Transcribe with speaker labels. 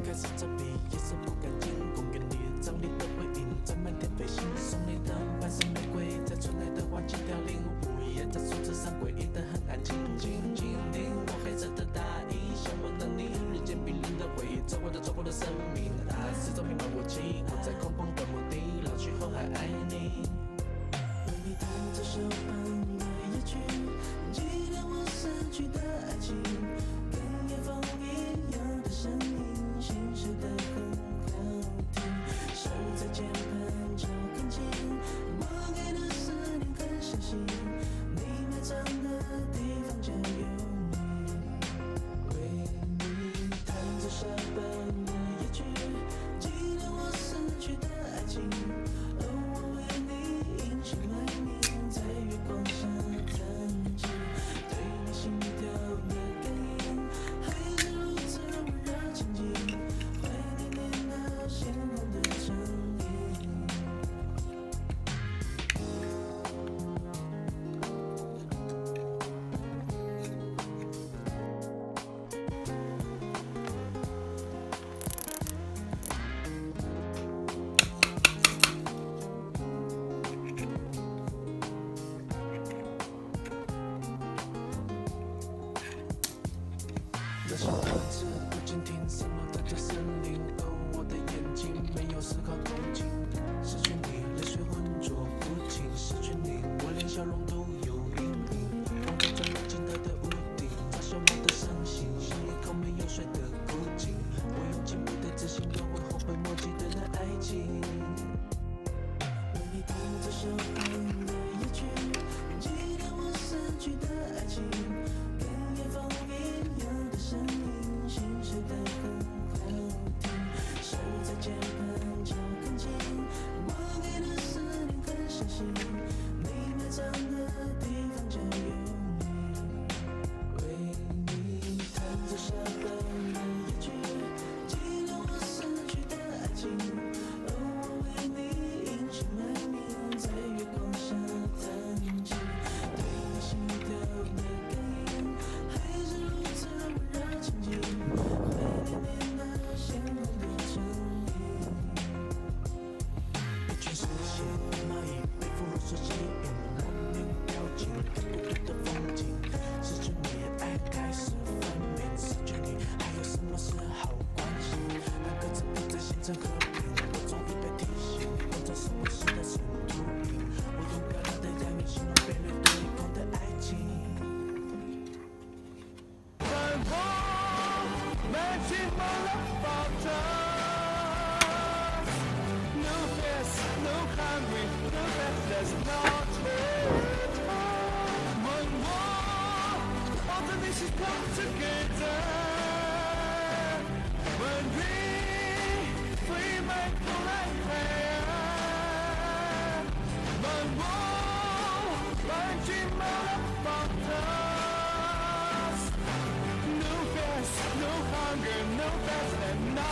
Speaker 1: 开始作弊，眼神不干净，公园里张力的回应，在满天飞行，送你的半生玫瑰，在春来的花季凋零，午夜在树枝上诡异的很安静，静静听我黑色的大衣，向往的你，日渐冰冷的回忆，走过的生命，爱是种迷茫武器，不再空旷的墓地，老去后还爱你。为你弹着手旁的夜曲，纪念我逝去的爱情，跟夜风一样的声音，心碎的很好听，手在键盘敲更轻，我给的思念很相信，你埋葬的地方就有你。为你弹着沙邦的夜曲，纪念我逝去的爱情，我为你隐姓埋名，在月光下弹琴，对你心跳的感应，还是如此的温热亲近，怀念你那鲜红的唇印。热心的字不禁听什么在这森林，而我的眼睛没有丝毫同情，失去你泪水浑浊不清，失去你我连笑容都有阴影，望着这没尽头的屋顶，在消磨的伤心，像一口没有水的枯井，我用紧闭的自信又会后悔莫及的那爱情。为你弹着手旁的夜曲，纪念我逝去的爱情，跟夜风一样的声音，心碎的很好听，手在键盘敲更轻，我给的思念很相信，你埋葬的地方就有你。为你弹着沙邦的夜曲，纪念我逝去的爱情，我为你隐姓埋名，在月光下弹琴，对你心跳的感应，还是如此的温热亲近，怀念你那鲜红的唇印。一群嗜血的蚂蚁被俘虏所吸引，莫名表情，看不对的风景，失去你爱开始分明，失去你还有什么是好关系？那个字不在形成和平，我终于被提醒，我这是不是的是秃鹰，我用漂亮的押韵形容被掠夺一空的爱情。
Speaker 2: 繁华满尽满了爆炸 No fears, no hungry, no restless, not here. One more, all the nations come together. When we free my like fire. One more, 满尽满了爆炸 No fears, no hunger, no thirst, and no